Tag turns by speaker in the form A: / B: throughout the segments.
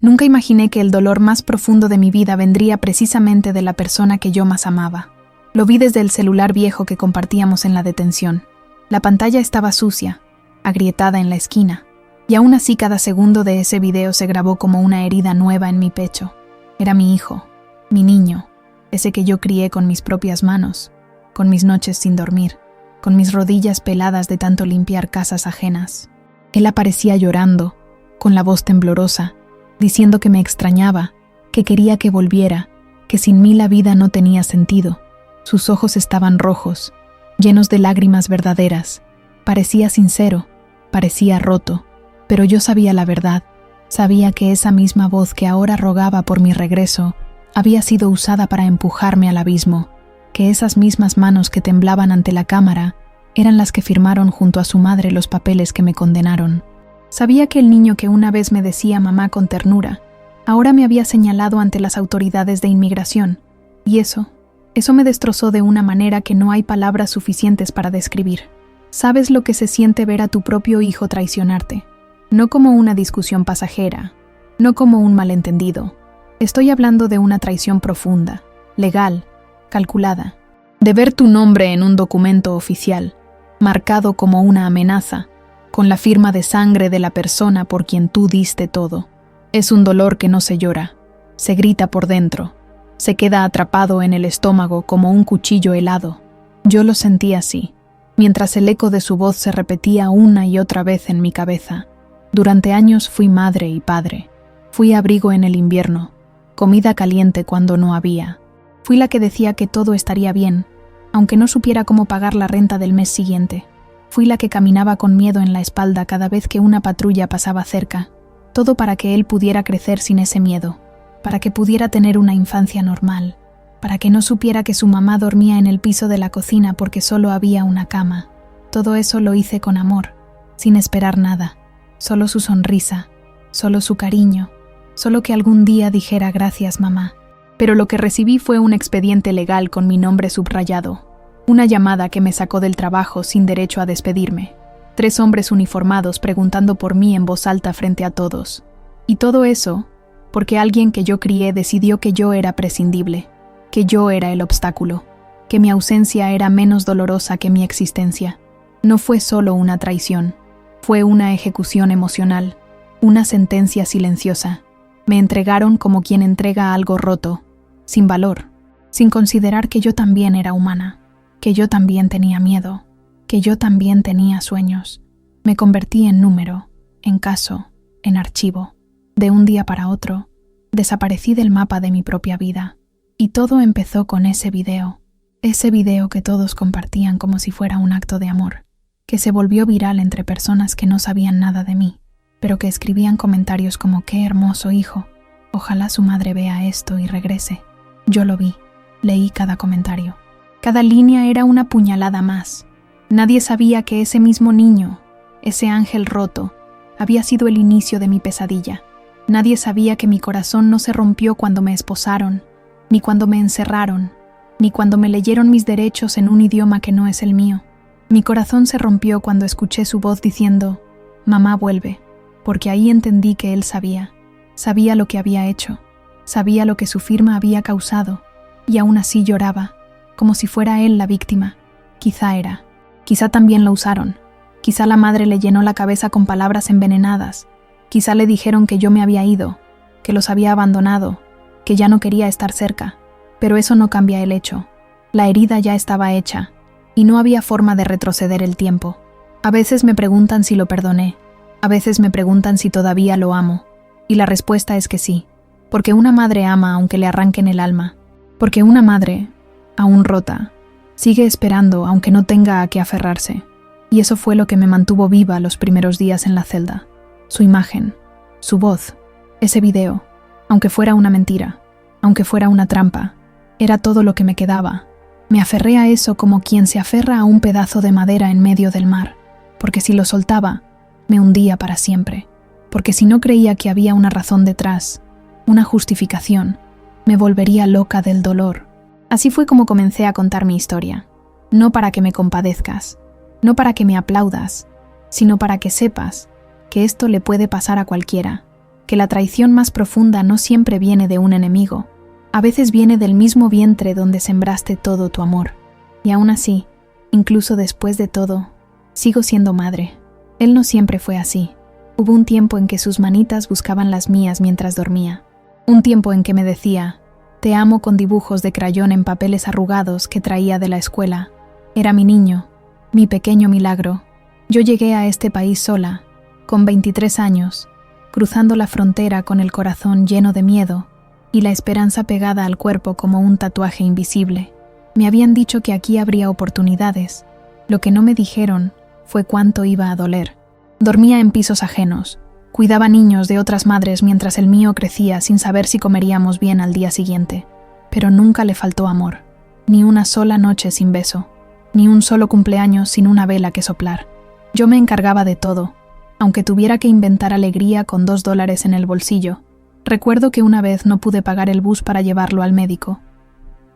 A: Nunca imaginé que el dolor más profundo de mi vida vendría precisamente de la persona que yo más amaba. Lo vi desde el celular viejo que compartíamos en la detención. La pantalla estaba sucia, agrietada en la esquina, y aún así cada segundo de ese video se grabó como una herida nueva en mi pecho. Era mi hijo, mi niño, ese que yo crié con mis propias manos, con mis noches sin dormir, con mis rodillas peladas de tanto limpiar casas ajenas. Él aparecía llorando, con la voz temblorosa, diciendo que me extrañaba, que quería que volviera, que sin mí la vida no tenía sentido. Sus ojos estaban rojos, llenos de lágrimas verdaderas. Parecía sincero, parecía roto, pero yo sabía la verdad. Sabía que esa misma voz que ahora rogaba por mi regreso había sido usada para empujarme al abismo, que esas mismas manos que temblaban ante la cámara eran las que firmaron junto a su madre los papeles que me condenaron. Sabía que el niño que una vez me decía mamá con ternura, ahora me había señalado ante las autoridades de inmigración, y eso me destrozó de una manera que no hay palabras suficientes para describir. Sabes lo que se siente ver a tu propio hijo traicionarte, no como una discusión pasajera, no como un malentendido. Estoy hablando de una traición profunda, legal, calculada, de ver tu nombre en un documento oficial, marcado como una amenaza, con la firma de sangre de la persona por quien tú diste todo. Es un dolor que no se llora, se grita por dentro, se queda atrapado en el estómago como un cuchillo helado. Yo lo sentí así, mientras el eco de su voz se repetía una y otra vez en mi cabeza. Durante años fui madre y padre. Fui abrigo en el invierno, comida caliente cuando no había. Fui la que decía que todo estaría bien, aunque no supiera cómo pagar la renta del mes siguiente. Fui la que caminaba con miedo en la espalda cada vez que una patrulla pasaba cerca. Todo para que él pudiera crecer sin ese miedo, para que pudiera tener una infancia normal, para que no supiera que su mamá dormía en el piso de la cocina porque solo había una cama. Todo eso lo hice con amor, sin esperar nada, solo su sonrisa, solo su cariño, solo que algún día dijera gracias mamá. Pero lo que recibí fue un expediente legal con mi nombre subrayado, una llamada que me sacó del trabajo sin derecho a despedirme, 3 hombres uniformados preguntando por mí en voz alta frente a todos. Y todo eso porque alguien que yo crié decidió que yo era prescindible, que yo era el obstáculo, que mi ausencia era menos dolorosa que mi existencia. No fue solo una traición, fue una ejecución emocional, una sentencia silenciosa. Me entregaron como quien entrega algo roto, sin valor, sin considerar que yo también era humana, que yo también tenía miedo, que yo también tenía sueños. Me convertí en número, en caso, en archivo. De un día para otro, desaparecí del mapa de mi propia vida. Y todo empezó con ese video que todos compartían como si fuera un acto de amor, que se volvió viral entre personas que no sabían nada de mí, pero que escribían comentarios como «Qué hermoso hijo, ojalá su madre vea esto y regrese». Yo lo vi, leí cada comentario. Cada línea era una puñalada más. Nadie sabía que ese mismo niño, ese ángel roto, había sido el inicio de mi pesadilla. Nadie sabía que mi corazón no se rompió cuando me esposaron, ni cuando me encerraron, ni cuando me leyeron mis derechos en un idioma que no es el mío. Mi corazón se rompió cuando escuché su voz diciendo «Mamá vuelve», porque ahí entendí que él sabía lo que había hecho, sabía lo que su firma había causado, y aún así lloraba, como si fuera él la víctima. Quizá también lo usaron, quizá la madre le llenó la cabeza con palabras envenenadas, quizá le dijeron que yo me había ido, que los había abandonado, que ya no quería estar cerca, pero eso no cambia el hecho. La herida ya estaba hecha, y no había forma de retroceder el tiempo. A veces me preguntan si lo perdoné, a veces me preguntan si todavía lo amo, y la respuesta es que sí, porque una madre ama aunque le arranquen el alma, porque una madre, aún rota, sigue esperando aunque no tenga a qué aferrarse, y eso fue lo que me mantuvo viva los primeros días en la celda. Su imagen, su voz, ese video, aunque fuera una mentira, aunque fuera una trampa, era todo lo que me quedaba. Me aferré a eso como quien se aferra a un pedazo de madera en medio del mar, porque si lo soltaba, me hundía para siempre, porque si no creía que había una razón detrás, una justificación, me volvería loca del dolor. Así fue como comencé a contar mi historia, no para que me compadezcas, no para que me aplaudas, sino para que sepas que esto le puede pasar a cualquiera, que la traición más profunda no siempre viene de un enemigo, a veces viene del mismo vientre donde sembraste todo tu amor. Y aún así, incluso después de todo, sigo siendo madre. Él no siempre fue así. Hubo un tiempo en que sus manitas buscaban las mías mientras dormía. Un tiempo en que me decía, te amo con dibujos de crayón en papeles arrugados que traía de la escuela. Era mi niño, mi pequeño milagro. Yo llegué a este país sola, con 23 años, cruzando la frontera con el corazón lleno de miedo y la esperanza pegada al cuerpo como un tatuaje invisible. Me habían dicho que aquí habría oportunidades. Lo que no me dijeron fue cuánto iba a doler. Dormía en pisos ajenos. Cuidaba niños de otras madres mientras el mío crecía sin saber si comeríamos bien al día siguiente. Pero nunca le faltó amor. Ni una sola noche sin beso. Ni un solo cumpleaños sin una vela que soplar. Yo me encargaba de todo, aunque tuviera que inventar alegría con $2 en el bolsillo. Recuerdo que una vez no pude pagar el bus para llevarlo al médico.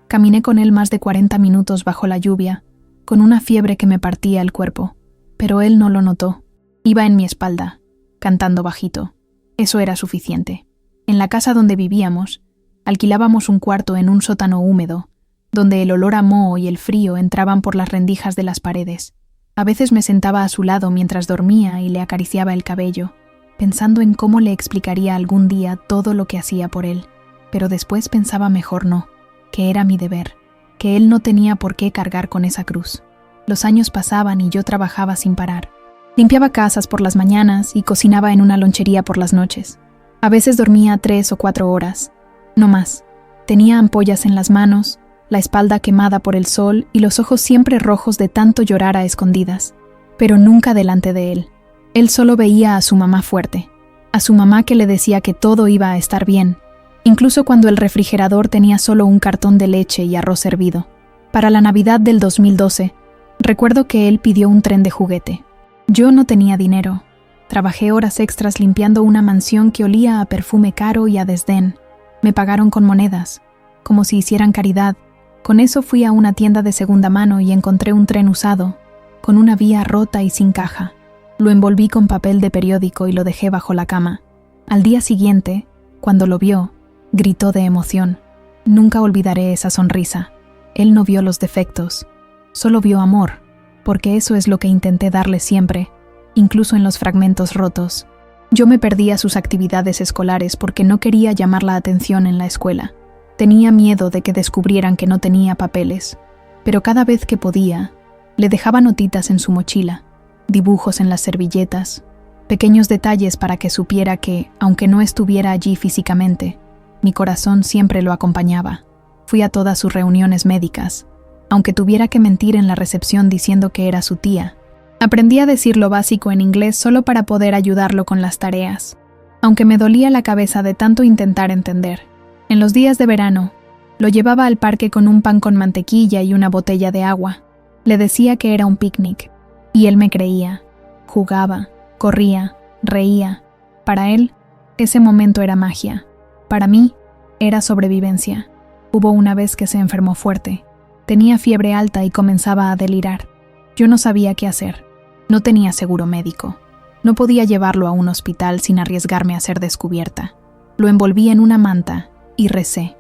A: Caminé con él más de 40 minutos bajo la lluvia, con una fiebre que me partía el cuerpo. Pero él no lo notó. Iba en mi espalda, cantando bajito. Eso era suficiente. En la casa donde vivíamos, alquilábamos un cuarto en un sótano húmedo, donde el olor a moho y el frío entraban por las rendijas de las paredes. A veces me sentaba a su lado mientras dormía y le acariciaba el cabello, pensando en cómo le explicaría algún día todo lo que hacía por él. Pero después pensaba mejor no, que era mi deber, que él no tenía por qué cargar con esa cruz. Los años pasaban y yo trabajaba sin parar. Limpiaba casas por las mañanas y cocinaba en una lonchería por las noches. A veces dormía 3 o 4 horas, no más. Tenía ampollas en las manos, la espalda quemada por el sol y los ojos siempre rojos de tanto llorar a escondidas, pero nunca delante de él. Él solo veía a su mamá fuerte, a su mamá que le decía que todo iba a estar bien, incluso cuando el refrigerador tenía solo un cartón de leche y arroz hervido. Para la Navidad del 2012, recuerdo que él pidió un tren de juguete. Yo no tenía dinero. Trabajé horas extras limpiando una mansión que olía a perfume caro y a desdén. Me pagaron con monedas, como si hicieran caridad. Con eso fui a una tienda de segunda mano y encontré un tren usado, con una vía rota y sin caja. Lo envolví con papel de periódico y lo dejé bajo la cama. Al día siguiente, cuando lo vio, gritó de emoción. Nunca olvidaré esa sonrisa. Él no vio los defectos, solo vio amor, porque eso es lo que intenté darle siempre, incluso en los fragmentos rotos. Yo me perdía sus actividades escolares porque no quería llamar la atención en la escuela. Tenía miedo de que descubrieran que no tenía papeles, pero cada vez que podía, le dejaba notitas en su mochila, dibujos en las servilletas, pequeños detalles para que supiera que, aunque no estuviera allí físicamente, mi corazón siempre lo acompañaba. Fui a todas sus reuniones médicas, aunque tuviera que mentir en la recepción diciendo que era su tía. Aprendí a decir lo básico en inglés solo para poder ayudarlo con las tareas, aunque me dolía la cabeza de tanto intentar entender. En los días de verano, lo llevaba al parque con un pan con mantequilla y una botella de agua. Le decía que era un picnic, y él me creía. Jugaba, corría, reía. Para él, ese momento era magia. Para mí, era sobrevivencia. Hubo una vez que se enfermó fuerte. Tenía fiebre alta y comenzaba a delirar. Yo no sabía qué hacer. No tenía seguro médico. No podía llevarlo a un hospital sin arriesgarme a ser descubierta. Lo envolví en una manta y recé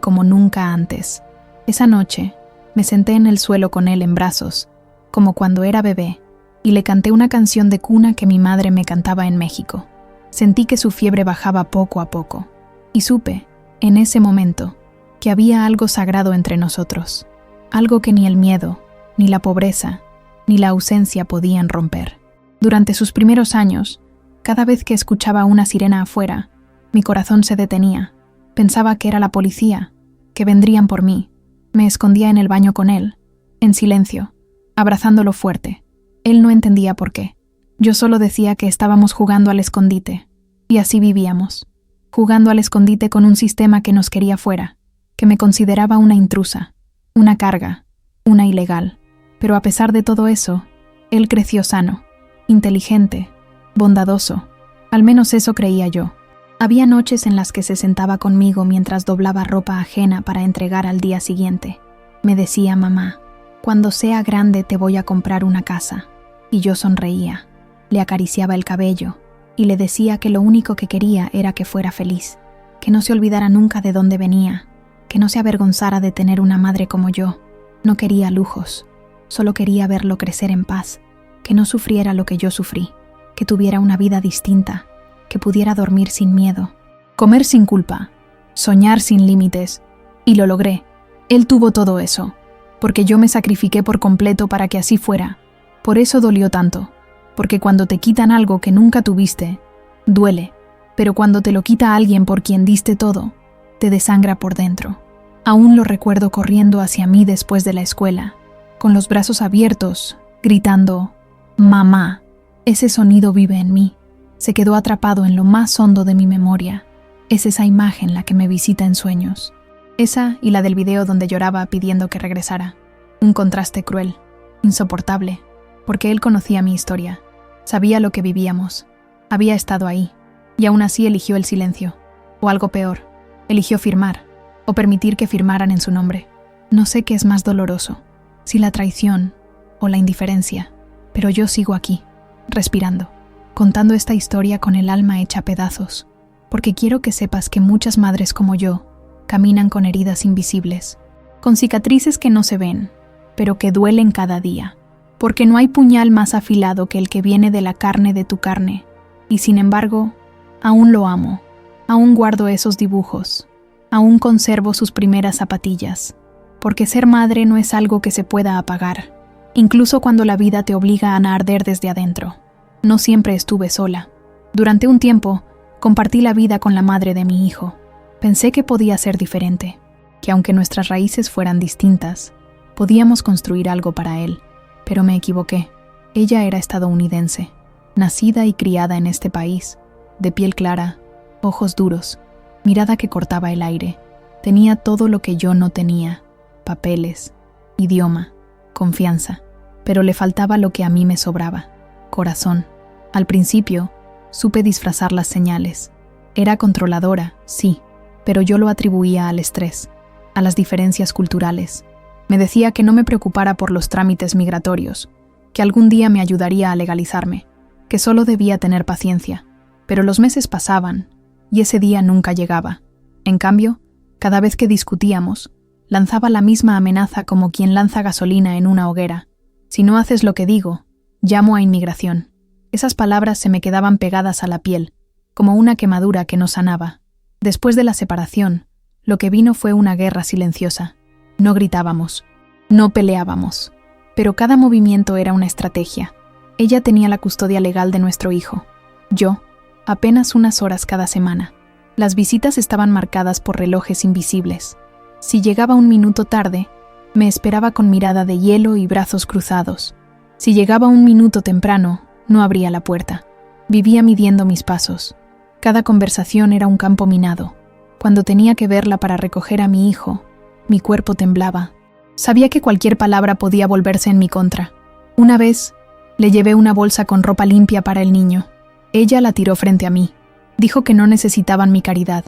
A: como nunca antes. Esa noche, me senté en el suelo con él en brazos, como cuando era bebé, y le canté una canción de cuna que mi madre me cantaba en México. Sentí que su fiebre bajaba poco a poco, y supe, en ese momento, que había algo sagrado entre nosotros, algo que ni el miedo, ni la pobreza, ni la ausencia podían romper. Durante sus primeros años, cada vez que escuchaba una sirena afuera, mi corazón se detenía. Pensaba que era la policía, que vendrían por mí. Me escondía en el baño con él, en silencio, abrazándolo fuerte. Él no entendía por qué. Yo solo decía que estábamos jugando al escondite, y así vivíamos, jugando al escondite con un sistema que nos quería fuera, que me consideraba una intrusa, una carga, una ilegal. Pero a pesar de todo eso, él creció sano, inteligente, bondadoso. Al menos eso creía yo. Había noches en las que se sentaba conmigo mientras doblaba ropa ajena para entregar al día siguiente. Me decía, mamá, cuando sea grande te voy a comprar una casa. Y yo sonreía, le acariciaba el cabello y le decía que lo único que quería era que fuera feliz, que no se olvidara nunca de dónde venía, que no se avergonzara de tener una madre como yo. No quería lujos, solo quería verlo crecer en paz, que no sufriera lo que yo sufrí, que tuviera una vida distinta, que pudiera dormir sin miedo, comer sin culpa, soñar sin límites, y lo logré. Él tuvo todo eso, porque yo me sacrifiqué por completo para que así fuera. Por eso dolió tanto, porque cuando te quitan algo que nunca tuviste, duele, pero cuando te lo quita alguien por quien diste todo, te desangra por dentro. Aún lo recuerdo corriendo hacia mí después de la escuela, con los brazos abiertos, gritando, «Mamá». Ese sonido vive en mí, se quedó atrapado en lo más hondo de mi memoria. Es esa imagen la que me visita en sueños. Esa y la del video donde lloraba pidiendo que regresara. Un contraste cruel, insoportable, porque él conocía mi historia, sabía lo que vivíamos, había estado ahí, y aún así eligió el silencio, o algo peor, eligió firmar, o permitir que firmaran en su nombre. No sé qué es más doloroso, si la traición o la indiferencia, pero yo sigo aquí, respirando, contando esta historia con el alma hecha pedazos, porque quiero que sepas que muchas madres como yo caminan con heridas invisibles, con cicatrices que no se ven, pero que duelen cada día, porque no hay puñal más afilado que el que viene de la carne de tu carne, y sin embargo, aún lo amo, aún guardo esos dibujos, aún conservo sus primeras zapatillas, porque ser madre no es algo que se pueda apagar, incluso cuando la vida te obliga a arder desde adentro. No siempre estuve sola. Durante un tiempo, compartí la vida con la madre de mi hijo. Pensé que podía ser diferente, que aunque nuestras raíces fueran distintas, podíamos construir algo para él. Pero me equivoqué. Ella era estadounidense, nacida y criada en este país, de piel clara, ojos duros, mirada que cortaba el aire. Tenía todo lo que yo no tenía: papeles, idioma, confianza, pero le faltaba lo que a mí me sobraba: corazón. Al principio, supe disfrazar las señales. Era controladora, sí, pero yo lo atribuía al estrés, a las diferencias culturales. Me decía que no me preocupara por los trámites migratorios, que algún día me ayudaría a legalizarme, que solo debía tener paciencia. Pero los meses pasaban, y ese día nunca llegaba. En cambio, cada vez que discutíamos, lanzaba la misma amenaza como quien lanza gasolina en una hoguera: si no haces lo que digo, llamo a inmigración. Esas palabras se me quedaban pegadas a la piel, como una quemadura que no sanaba. Después de la separación, lo que vino fue una guerra silenciosa. No gritábamos, no peleábamos, pero cada movimiento era una estrategia. Ella tenía la custodia legal de nuestro hijo. Yo, apenas unas horas cada semana. Las visitas estaban marcadas por relojes invisibles. Si llegaba un minuto tarde, me esperaba con mirada de hielo y brazos cruzados. Si llegaba un minuto temprano, no abría la puerta. Vivía midiendo mis pasos. Cada conversación era un campo minado. Cuando tenía que verla para recoger a mi hijo, mi cuerpo temblaba. Sabía que cualquier palabra podía volverse en mi contra. Una vez, le llevé una bolsa con ropa limpia para el niño. Ella la tiró frente a mí. Dijo que no necesitaban mi caridad.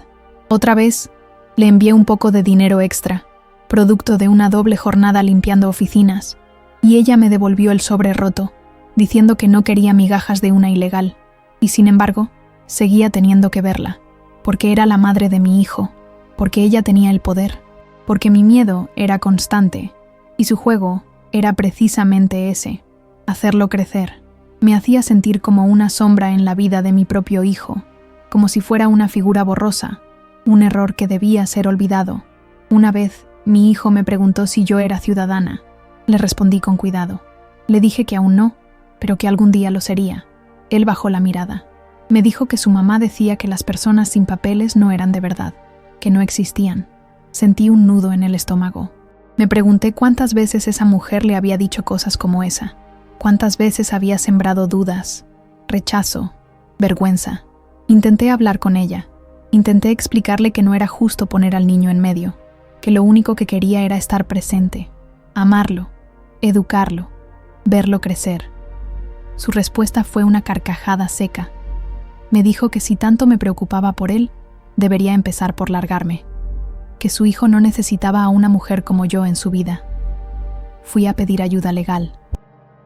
A: Otra vez, le envié un poco de dinero extra, producto de una doble jornada limpiando oficinas, y ella me devolvió el sobre roto, diciendo que no quería migajas de una ilegal, y sin embargo, seguía teniendo que verla, porque era la madre de mi hijo, porque ella tenía el poder, porque mi miedo era constante, y su juego era precisamente ese: hacerlo crecer. Me hacía sentir como una sombra en la vida de mi propio hijo, como si fuera una figura borrosa, un error que debía ser olvidado. Una vez, mi hijo me preguntó si yo era ciudadana. Le respondí con cuidado. Le dije que aún no, pero que algún día lo sería. Él bajó la mirada. Me dijo que su mamá decía que las personas sin papeles no eran de verdad, que no existían. Sentí un nudo en el estómago. Me pregunté cuántas veces esa mujer le había dicho cosas como esa. Cuántas veces había sembrado dudas, rechazo, vergüenza. Intenté hablar con ella. Intenté explicarle que no era justo poner al niño en medio, que lo único que quería era estar presente, amarlo, educarlo, verlo crecer. Su respuesta fue una carcajada seca. Me dijo que si tanto me preocupaba por él, debería empezar por largarme, que su hijo no necesitaba a una mujer como yo en su vida. Fui a pedir ayuda legal.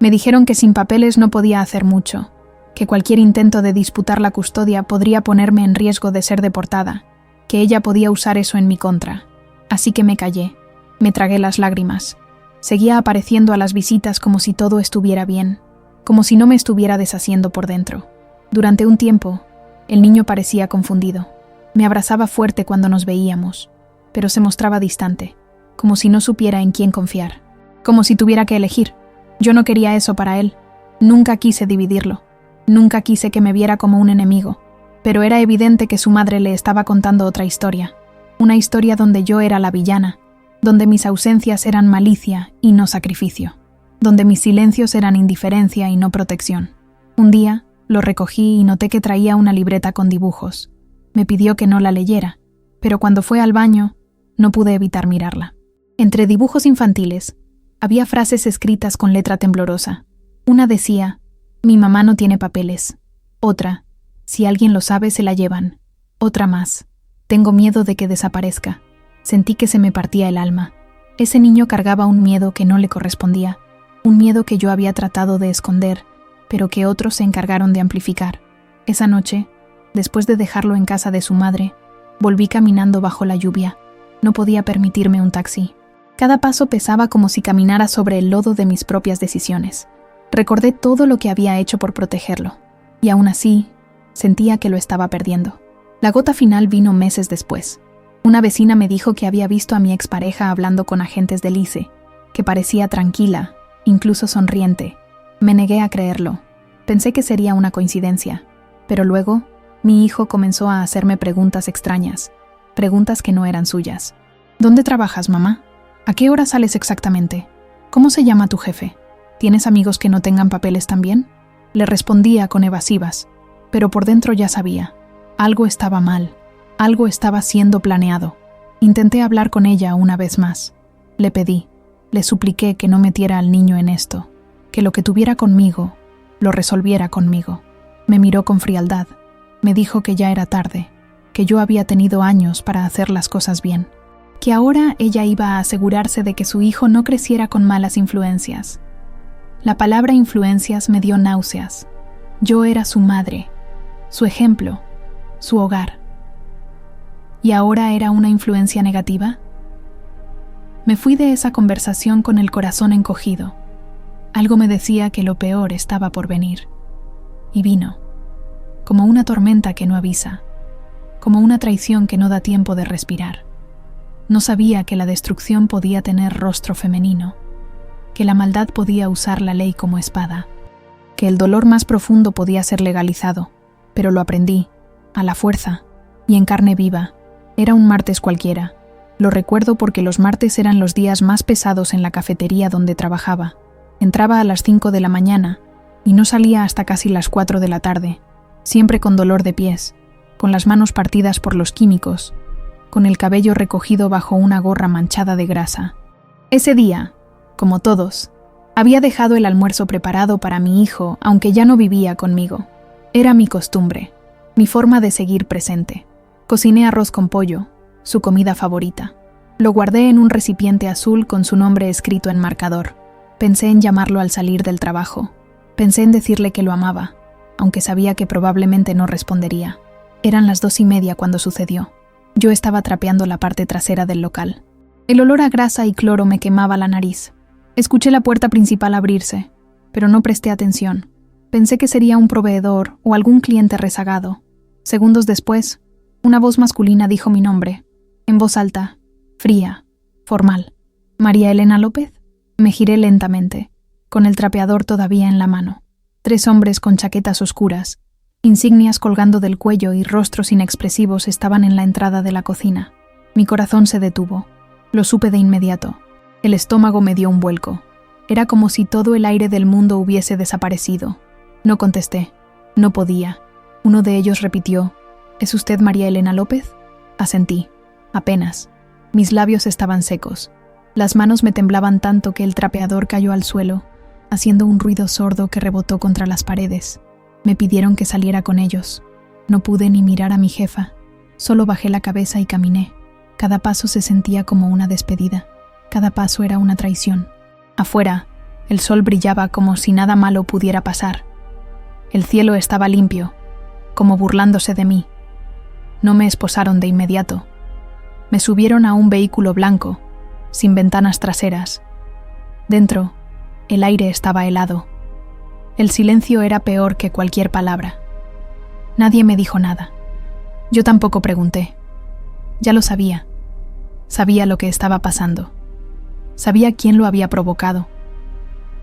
A: Me dijeron que sin papeles no podía hacer mucho, que cualquier intento de disputar la custodia podría ponerme en riesgo de ser deportada, que ella podía usar eso en mi contra. Así que me callé, me tragué las lágrimas. Seguía apareciendo a las visitas como si todo estuviera bien, como si no me estuviera deshaciendo por dentro. Durante un tiempo, el niño parecía confundido. Me abrazaba fuerte cuando nos veíamos, pero se mostraba distante, como si no supiera en quién confiar, como si tuviera que elegir. Yo no quería eso para él. Nunca quise dividirlo. Nunca quise que me viera como un enemigo, pero era evidente que su madre le estaba contando otra historia. Una historia donde yo era la villana, donde mis ausencias eran malicia y no sacrificio, donde mis silencios eran indiferencia y no protección. Un día, lo recogí y noté que traía una libreta con dibujos. Me pidió que no la leyera, pero cuando fue al baño, no pude evitar mirarla. Entre dibujos infantiles, había frases escritas con letra temblorosa. Una decía: «Mi mamá no tiene papeles». Otra: «Si alguien lo sabe, se la llevan». Otra más: «Tengo miedo de que desaparezca». Sentí que se me partía el alma. Ese niño cargaba un miedo que no le correspondía, un miedo que yo había tratado de esconder, pero que otros se encargaron de amplificar. Esa noche, después de dejarlo en casa de su madre, volví caminando bajo la lluvia. No podía permitirme un taxi. Cada paso pesaba como si caminara sobre el lodo de mis propias decisiones. Recordé todo lo que había hecho por protegerlo, y aún así, sentía que lo estaba perdiendo. La gota final vino meses después. Una vecina me dijo que había visto a mi expareja hablando con agentes del ICE, que parecía tranquila, incluso sonriente. Me negué a creerlo. Pensé que sería una coincidencia, pero luego, mi hijo comenzó a hacerme preguntas extrañas, preguntas que no eran suyas. ¿Dónde trabajas, mamá? ¿A qué hora sales exactamente? ¿Cómo se llama tu jefe? ¿Tienes amigos que no tengan papeles también? Le respondía con evasivas, pero por dentro ya sabía. Algo estaba mal, algo estaba siendo planeado. Intenté hablar con ella una vez más. Le pedí, le supliqué que no metiera al niño en esto, que lo que tuviera conmigo, lo resolviera conmigo. Me miró con frialdad. Me dijo que ya era tarde, que yo había tenido años para hacer las cosas bien, que ahora ella iba a asegurarse de que su hijo no creciera con malas influencias. La palabra influencias me dio náuseas. Yo era su madre, su ejemplo, su hogar. ¿Y ahora era una influencia negativa? Me fui de esa conversación con el corazón encogido. Algo me decía que lo peor estaba por venir. Y vino, como una tormenta que no avisa, como una traición que no da tiempo de respirar. No sabía que la destrucción podía tener rostro femenino, que la maldad podía usar la ley como espada, que el dolor más profundo podía ser legalizado, pero lo aprendí, a la fuerza, y en carne viva. Era un martes cualquiera. Lo recuerdo porque los martes eran los días más pesados en la cafetería donde trabajaba. Entraba a las 5 de la mañana y no salía hasta casi las 4 de la tarde, siempre con dolor de pies, con las manos partidas por los químicos, con el cabello recogido bajo una gorra manchada de grasa. Ese día, como todos, había dejado el almuerzo preparado para mi hijo, aunque ya no vivía conmigo. Era mi costumbre, mi forma de seguir presente. Cociné arroz con pollo, su comida favorita. Lo guardé en un recipiente azul con su nombre escrito en marcador. Pensé en llamarlo al salir del trabajo. Pensé en decirle que lo amaba, aunque sabía que probablemente no respondería. Eran las 2:30 cuando sucedió. Yo estaba trapeando la parte trasera del local. El olor a grasa y cloro me quemaba la nariz. Escuché la puerta principal abrirse, pero no presté atención. Pensé que sería un proveedor o algún cliente rezagado. Segundos después, una voz masculina dijo mi nombre, en voz alta, fría, formal. ¿María Elena López? Me giré lentamente, con el trapeador todavía en la mano. 3 hombres con chaquetas oscuras, insignias colgando del cuello y rostros inexpresivos estaban en la entrada de la cocina. Mi corazón se detuvo. Lo supe de inmediato. El estómago me dio un vuelco. Era como si todo el aire del mundo hubiese desaparecido. No contesté. No podía. Uno de ellos repitió, ¿es usted María Elena López? Asentí. Apenas. Mis labios estaban secos. Las manos me temblaban tanto que el trapeador cayó al suelo, haciendo un ruido sordo que rebotó contra las paredes. Me pidieron que saliera con ellos. No pude ni mirar a mi jefa. Solo bajé la cabeza y caminé. Cada paso se sentía como una despedida. Cada paso era una traición. Afuera, el sol brillaba como si nada malo pudiera pasar. El cielo estaba limpio, como burlándose de mí. No me esposaron de inmediato. Me subieron a un vehículo blanco, sin ventanas traseras. Dentro, el aire estaba helado. El silencio era peor que cualquier palabra. Nadie me dijo nada. Yo tampoco pregunté. Ya lo sabía. Sabía lo que estaba pasando. Sabía quién lo había provocado.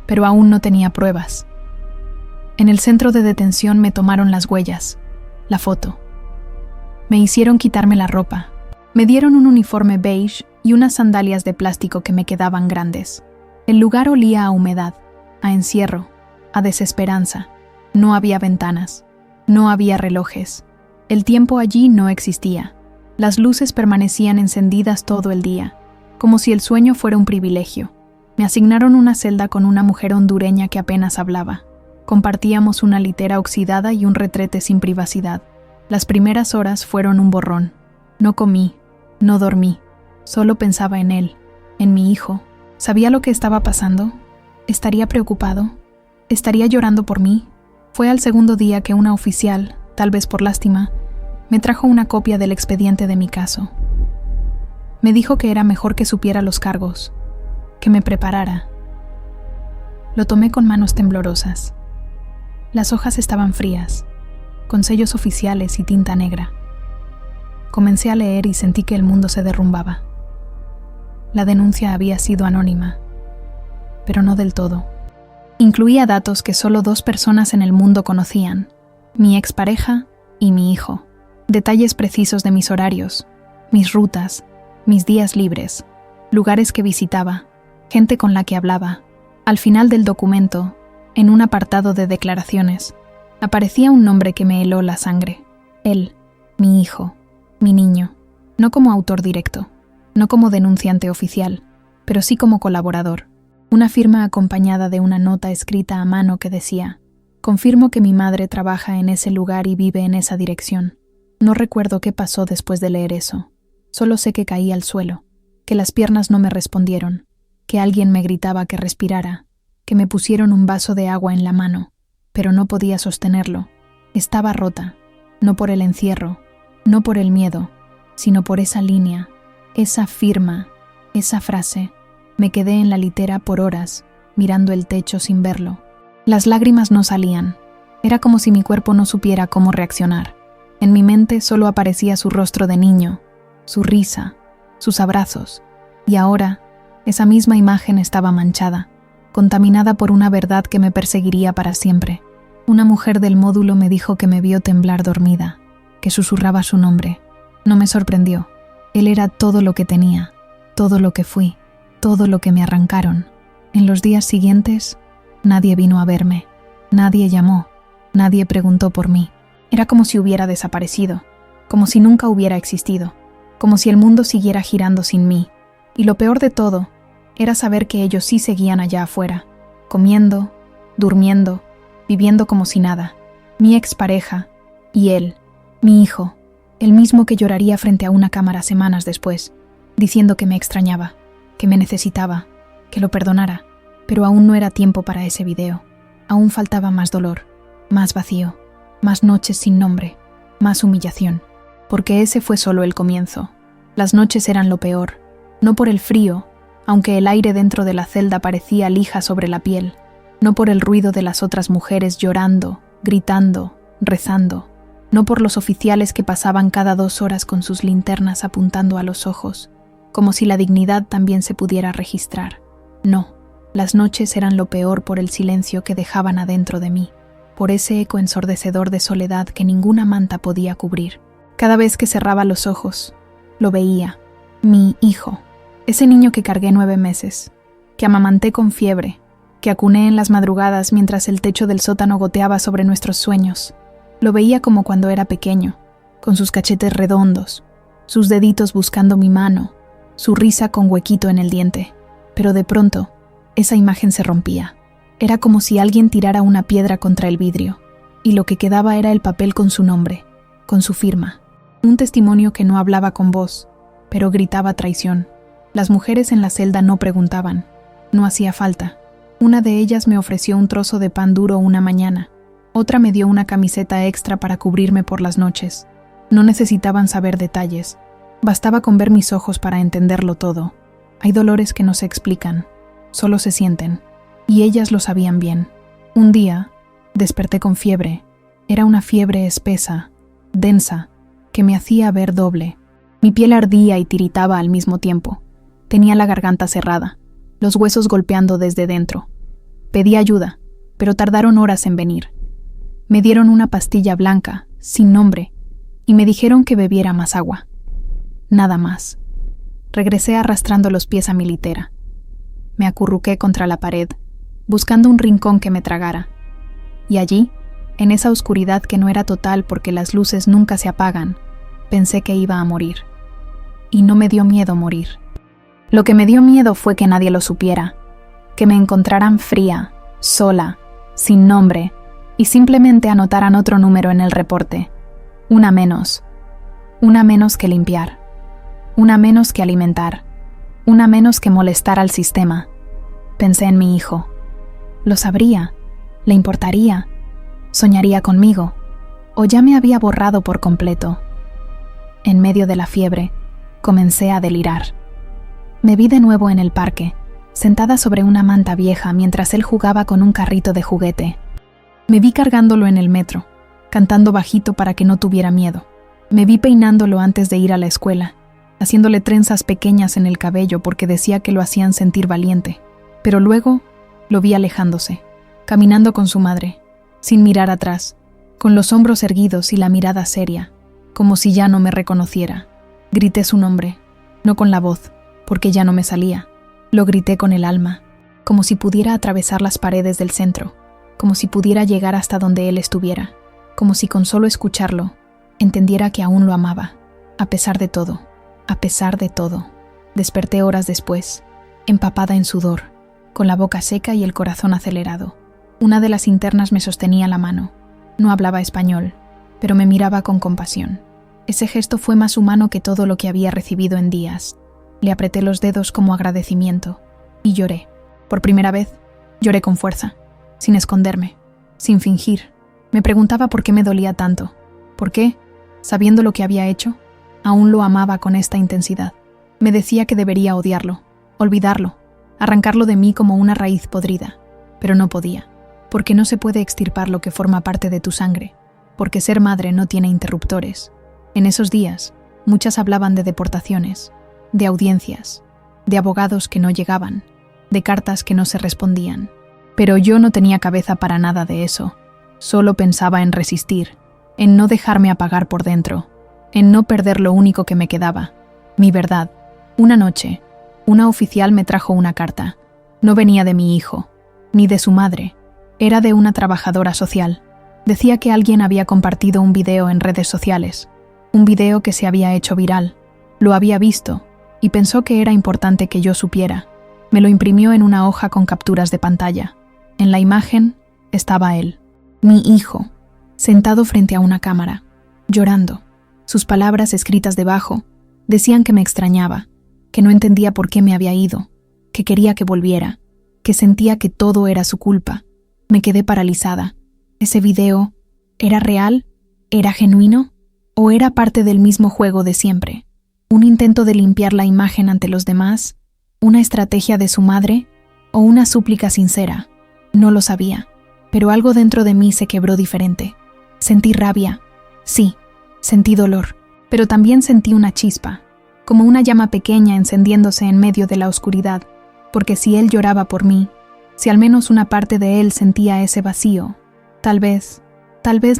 A: Pero aún no tenía pruebas. En el centro de detención me tomaron las huellas, la foto. Me hicieron quitarme la ropa. Me dieron un uniforme beige y unas sandalias de plástico que me quedaban grandes. El lugar olía a humedad, a encierro, a desesperanza. No había ventanas. No había relojes. El tiempo allí no existía. Las luces permanecían encendidas todo el día, como si el sueño fuera un privilegio. Me asignaron una celda con una mujer hondureña que apenas hablaba. Compartíamos una litera oxidada y un retrete sin privacidad. Las primeras horas fueron un borrón. No comí, no dormí. Solo pensaba en él, en mi hijo. ¿Sabía lo que estaba pasando? ¿Estaría preocupado? ¿Estaría llorando por mí? Fue al segundo día que una oficial, tal vez por lástima, me trajo una copia del expediente de mi caso. Me dijo que era mejor que supiera los cargos, que me preparara. Lo tomé con manos temblorosas. Las hojas estaban frías, con sellos oficiales y tinta negra. Comencé a leer y sentí que el mundo se derrumbaba. La denuncia había sido anónima, pero no del todo. Incluía datos que solo 2 personas en el mundo conocían, mi expareja y mi hijo. Detalles precisos de mis horarios, mis rutas, mis días libres, lugares que visitaba, gente con la que hablaba. Al final del documento, en un apartado de declaraciones, aparecía un nombre que me heló la sangre. Él, mi hijo, mi niño, no como autor directo, no como denunciante oficial, pero sí como colaborador. Una firma acompañada de una nota escrita a mano que decía: confirmo que mi madre trabaja en ese lugar y vive en esa dirección. No recuerdo qué pasó después de leer eso. Solo sé que caí al suelo, que las piernas no me respondieron, que alguien me gritaba que respirara, que me pusieron un vaso de agua en la mano, pero no podía sostenerlo. Estaba rota, no por el encierro, no por el miedo, sino por esa línea, esa firma, esa frase. Me quedé en la litera por horas, mirando el techo sin verlo. Las lágrimas no salían. Era como si mi cuerpo no supiera cómo reaccionar. En mi mente solo aparecía su rostro de niño, su risa, sus abrazos. Y ahora, esa misma imagen estaba manchada, contaminada por una verdad que me perseguiría para siempre. Una mujer del módulo me dijo que me vio temblar dormida, que susurraba su nombre. No me sorprendió. Él era todo lo que tenía, todo lo que fui, todo lo que me arrancaron. En los días siguientes, nadie vino a verme, nadie llamó, nadie preguntó por mí. Era como si hubiera desaparecido, como si nunca hubiera existido, como si el mundo siguiera girando sin mí. Y lo peor de todo era saber que ellos sí seguían allá afuera, comiendo, durmiendo, viviendo como si nada. Mi expareja y él, mi hijo, el mismo que lloraría frente a una cámara semanas después, diciendo que me extrañaba, que me necesitaba, que lo perdonara. Pero aún no era tiempo para ese video. Aún faltaba más dolor, más vacío, más noches sin nombre, más humillación. Porque ese fue solo el comienzo. Las noches eran lo peor, no por el frío, aunque el aire dentro de la celda parecía lija sobre la piel, no por el ruido de las otras mujeres llorando, gritando, rezando, no por los oficiales que pasaban cada 2 horas con sus linternas apuntando a los ojos, como si la dignidad también se pudiera registrar. No, las noches eran lo peor por el silencio que dejaban adentro de mí, por ese eco ensordecedor de soledad que ninguna manta podía cubrir. Cada vez que cerraba los ojos, lo veía, mi hijo, ese niño que cargué 9 meses, que amamanté con fiebre, que acuné en las madrugadas mientras el techo del sótano goteaba sobre nuestros sueños. Lo veía como cuando era pequeño, con sus cachetes redondos, sus deditos buscando mi mano, su risa con huequito en el diente. Pero de pronto, esa imagen se rompía. Era como si alguien tirara una piedra contra el vidrio, y lo que quedaba era el papel con su nombre, con su firma. Un testimonio que no hablaba con voz, pero gritaba traición. Las mujeres en la celda no preguntaban. No hacía falta. Una de ellas me ofreció un trozo de pan duro una mañana. Otra me dio una camiseta extra para cubrirme por las noches. No necesitaban saber detalles. Bastaba con ver mis ojos para entenderlo todo. Hay dolores que no se explican, solo se sienten. Y ellas lo sabían bien. Un día, desperté con fiebre. Era una fiebre espesa, densa, que me hacía ver doble. Mi piel ardía y tiritaba al mismo tiempo. Tenía la garganta cerrada, los huesos golpeando desde dentro. Pedí ayuda, pero tardaron horas en venir. Me dieron una pastilla blanca, sin nombre, y me dijeron que bebiera más agua. Nada más. Regresé arrastrando los pies a mi litera. Me acurruqué contra la pared, buscando un rincón que me tragara. Y allí, en esa oscuridad que no era total porque las luces nunca se apagan, pensé que iba a morir. Y no me dio miedo morir. Lo que me dio miedo fue que nadie lo supiera, que me encontraran fría, sola, sin nombre, y simplemente anotaran otro número en el reporte. Una menos que limpiar, una menos que alimentar, una menos que molestar al sistema. Pensé en mi hijo. Lo sabría, le importaría, soñaría conmigo, o ya me había borrado por completo. En medio de la fiebre, comencé a delirar. Me vi de nuevo en el parque, sentada sobre una manta vieja mientras él jugaba con un carrito de juguete. Me vi cargándolo en el metro, cantando bajito para que no tuviera miedo. Me vi peinándolo antes de ir a la escuela, haciéndole trenzas pequeñas en el cabello porque decía que lo hacían sentir valiente. Pero luego lo vi alejándose, caminando con su madre, sin mirar atrás, con los hombros erguidos y la mirada seria, como si ya no me reconociera. Grité su nombre, no con la voz, porque ya no me salía. Lo grité con el alma, como si pudiera atravesar las paredes del centro, como si pudiera llegar hasta donde él estuviera, como si con solo escucharlo, entendiera que aún lo amaba, a pesar de todo, a pesar de todo. Desperté horas después, empapada en sudor, con la boca seca y el corazón acelerado. Una de las internas me sostenía la mano. No hablaba español, pero me miraba con compasión. Ese gesto fue más humano que todo lo que había recibido en días. Le apreté los dedos como agradecimiento y lloré. Por primera vez, lloré con fuerza, sin esconderme, sin fingir. Me preguntaba por qué me dolía tanto. ¿Por qué, sabiendo lo que había hecho, aún lo amaba con esta intensidad? Me decía que debería odiarlo, olvidarlo, arrancarlo de mí como una raíz podrida. Pero no podía, porque no se puede extirpar lo que forma parte de tu sangre, porque ser madre no tiene interruptores. En esos días, muchas hablaban de deportaciones, de audiencias, de abogados que no llegaban, de cartas que no se respondían. Pero yo no tenía cabeza para nada de eso. Solo pensaba en resistir, en no dejarme apagar por dentro, en no perder lo único que me quedaba, mi verdad. Una noche, una oficial me trajo una carta. No venía de mi hijo, ni de su madre. Era de una trabajadora social. Decía que alguien había compartido un video en redes sociales, un video que se había hecho viral. Lo había visto y pensó que era importante que yo supiera. Me lo imprimió en una hoja con capturas de pantalla. En la imagen estaba él, mi hijo, sentado frente a una cámara, llorando. Sus palabras escritas debajo decían que me extrañaba, que no entendía por qué me había ido, que quería que volviera, que sentía que todo era su culpa. Me quedé paralizada. ¿Ese video era real? ¿Era genuino? ¿O era parte del mismo juego de siempre? ¿Un intento de limpiar la imagen ante los demás? ¿Una estrategia de su madre? ¿O una súplica sincera? No lo sabía, pero algo dentro de mí se quebró diferente. Sentí rabia. Sí, sentí dolor, pero también sentí una chispa, como una llama pequeña encendiéndose en medio de la oscuridad, porque si él lloraba por mí, si al menos una parte de él sentía ese vacío, tal vez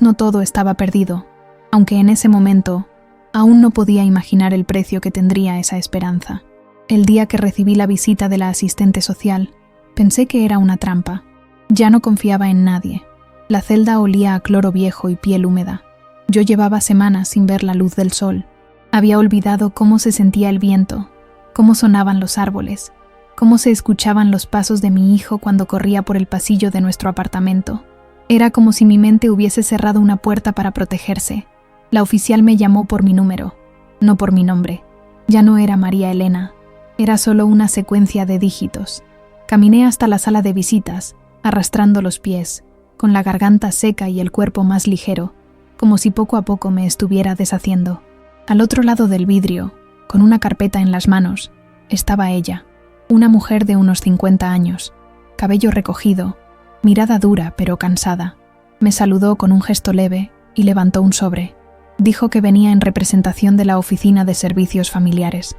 A: no todo estaba perdido, aunque en ese momento aún no podía imaginar el precio que tendría esa esperanza. El día que recibí la visita de la asistente social, pensé que era una trampa. Ya no confiaba en nadie. La celda olía a cloro viejo y piel húmeda. Yo llevaba semanas sin ver la luz del sol. Había olvidado cómo se sentía el viento, cómo sonaban los árboles, cómo se escuchaban los pasos de mi hijo cuando corría por el pasillo de nuestro apartamento. Era como si mi mente hubiese cerrado una puerta para protegerse. La oficial me llamó por mi número, no por mi nombre. Ya no era María Elena, era solo una secuencia de dígitos. Caminé hasta la sala de visitas, arrastrando los pies, con la garganta seca y el cuerpo más ligero, como si poco a poco me estuviera deshaciendo. Al otro lado del vidrio, con una carpeta en las manos, estaba ella, una mujer de unos 50 años, cabello recogido, mirada dura pero cansada. Me saludó con un gesto leve y levantó un sobre. Dijo que venía en representación de la Oficina de Servicios Familiares,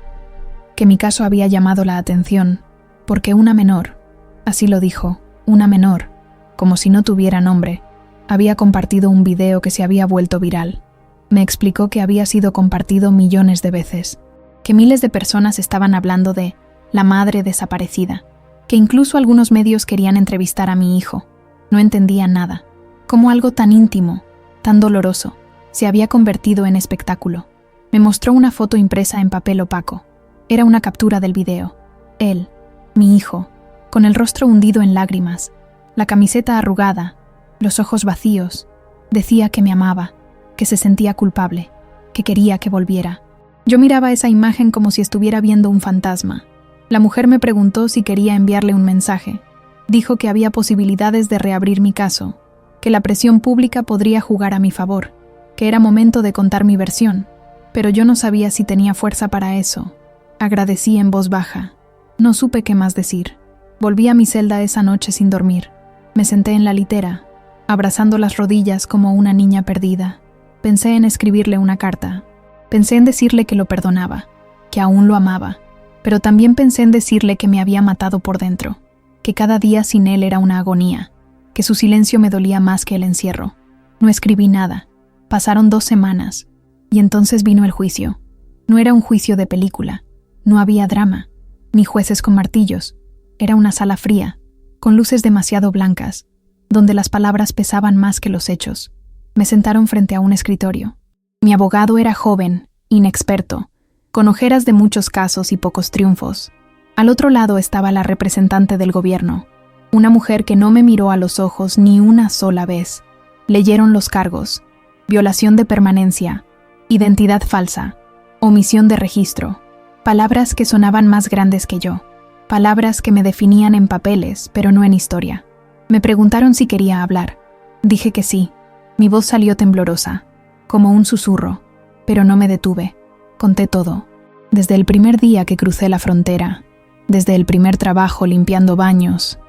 A: que mi caso había llamado la atención porque una menor, así lo dijo, una menor, como si no tuviera nombre, había compartido un video que se había vuelto viral. Me explicó que había sido compartido millones de veces, que miles de personas estaban hablando de la madre desaparecida, que incluso algunos medios querían entrevistar a mi hijo. No entendía nada, cómo algo tan íntimo, tan doloroso, se había convertido en espectáculo. Me mostró una foto impresa en papel opaco. Era una captura del video. Él, mi hijo, con el rostro hundido en lágrimas, la camiseta arrugada, los ojos vacíos, decía que me amaba, que se sentía culpable, que quería que volviera. Yo miraba esa imagen como si estuviera viendo un fantasma. La mujer me preguntó si quería enviarle un mensaje. Dijo que había posibilidades de reabrir mi caso, que la presión pública podría jugar a mi favor, que era momento de contar mi versión, pero yo no sabía si tenía fuerza para eso. Agradecí en voz baja. No supe qué más decir. Volví a mi celda esa noche sin dormir. Me senté en la litera, abrazando las rodillas como una niña perdida. Pensé en escribirle una carta. Pensé en decirle que lo perdonaba, que aún lo amaba, pero también pensé en decirle que me había matado por dentro, que cada día sin él era una agonía, que su silencio me dolía más que el encierro. No escribí nada. Pasaron 2 semanas, y entonces vino el juicio. No era un juicio de película, no había drama, ni jueces con martillos. Era una sala fría, con luces demasiado blancas, donde las palabras pesaban más que los hechos. Me sentaron frente a un escritorio. Mi abogado era joven, inexperto, con ojeras de muchos casos y pocos triunfos. Al otro lado estaba la representante del gobierno, una mujer que no me miró a los ojos ni una sola vez. Leyeron los cargos: violación de permanencia, identidad falsa, omisión de registro, palabras que sonaban más grandes que yo, palabras que me definían en papeles, pero no en historia. Me preguntaron si quería hablar. Dije que sí. Mi voz salió temblorosa, como un susurro, pero no me detuve. Conté todo, desde el primer día que crucé la frontera, desde el primer trabajo limpiando baños,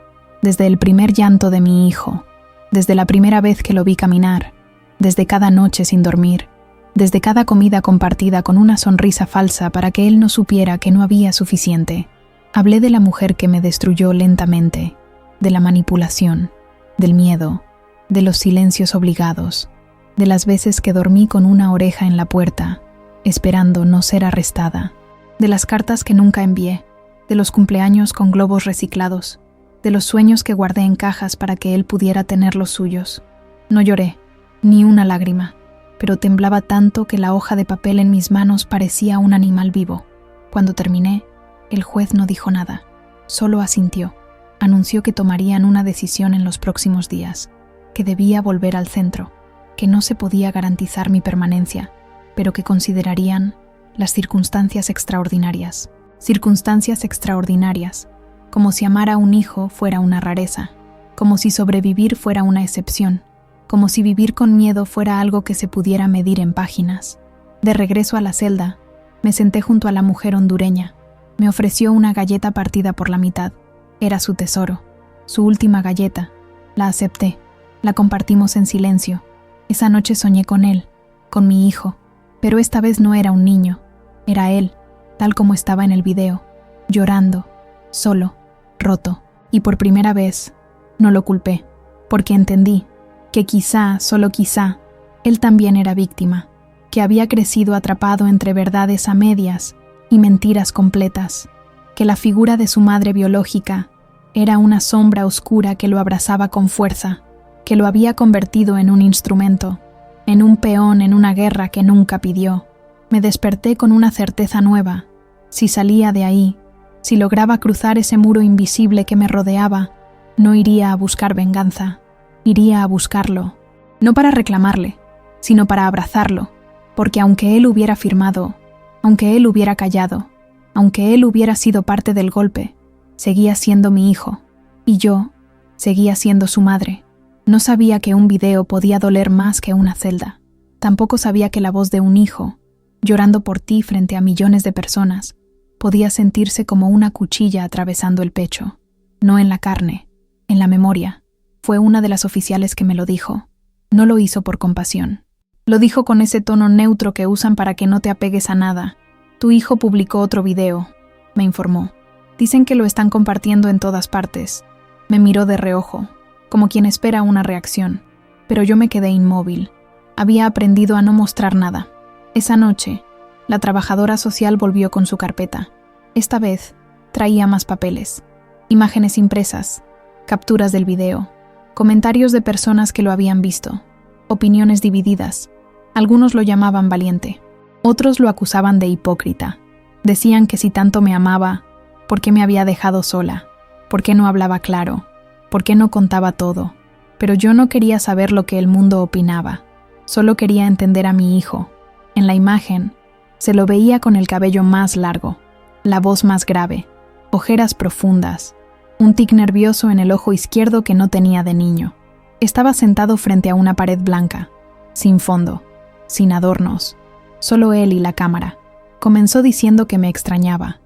A: desde el primer llanto de mi hijo, desde la primera vez que lo vi caminar, desde cada noche sin dormir, desde cada comida compartida con una sonrisa falsa para que él no supiera que no había suficiente. Hablé de la mujer que me destruyó lentamente, de la manipulación, del miedo, de los silencios obligados, de las veces que dormí con una oreja en la puerta, esperando no ser arrestada, de las cartas que nunca envié, de los cumpleaños con globos reciclados, de los sueños que guardé en cajas para que él pudiera tener los suyos. No lloré, ni una lágrima, pero temblaba tanto que la hoja de papel en mis manos parecía un animal vivo. Cuando terminé, el juez no dijo nada, solo asintió. Anunció que tomarían una decisión en los próximos días, que debía volver al centro, que no se podía garantizar mi permanencia, pero que considerarían las circunstancias extraordinarias. Circunstancias extraordinarias, como si amar a un hijo fuera una rareza, como si sobrevivir fuera una excepción, como si vivir con miedo fuera algo que se pudiera medir en páginas. De regreso a la celda, me senté junto a la mujer hondureña. Me ofreció una galleta partida por la mitad. Era su tesoro, su última galleta. La acepté. La compartimos en silencio. Esa noche soñé con él, con mi hijo, pero esta vez no era un niño. Era él, tal como estaba en el video, llorando, solo, roto. Y por primera vez, no lo culpé, porque entendí que quizá, solo quizá, él también era víctima, que había crecido atrapado entre verdades a medias y mentiras completas, que la figura de su madre biológica era una sombra oscura que lo abrazaba con fuerza, que lo había convertido en un instrumento, en un peón en una guerra que nunca pidió. Me desperté con una certeza nueva. Si salía de ahí, si lograba cruzar ese muro invisible que me rodeaba, no iría a buscar venganza, iría a buscarlo, no para reclamarle, sino para abrazarlo, porque aunque él hubiera firmado, aunque él hubiera callado, aunque él hubiera sido parte del golpe, seguía siendo mi hijo, y yo seguía siendo su madre. No sabía que un video podía doler más que una celda. Tampoco sabía que la voz de un hijo, llorando por ti frente a millones de personas, podía sentirse como una cuchilla atravesando el pecho. No en la carne, en la memoria. Fue una de las oficiales que me lo dijo. No lo hizo por compasión. Lo dijo con ese tono neutro que usan para que no te apegues a nada. Tu hijo publicó otro video, me informó. Dicen que lo están compartiendo en todas partes. Me miró de reojo, como quien espera una reacción, pero yo me quedé inmóvil. Había aprendido a no mostrar nada. Esa noche, la trabajadora social volvió con su carpeta. Esta vez, traía más papeles, imágenes impresas, capturas del video, comentarios de personas que lo habían visto, opiniones divididas. Algunos lo llamaban valiente, otros lo acusaban de hipócrita. Decían que si tanto me amaba, ¿por qué me había dejado sola? ¿Por qué no hablaba claro? ¿Por qué no contaba todo? Pero yo no quería saber lo que el mundo opinaba. Solo quería entender a mi hijo. En la imagen, se lo veía con el cabello más largo, la voz más grave, ojeras profundas, un tic nervioso en el ojo izquierdo que no tenía de niño. Estaba sentado frente a una pared blanca, sin fondo, sin adornos, solo él y la cámara. Comenzó diciendo que me extrañaba,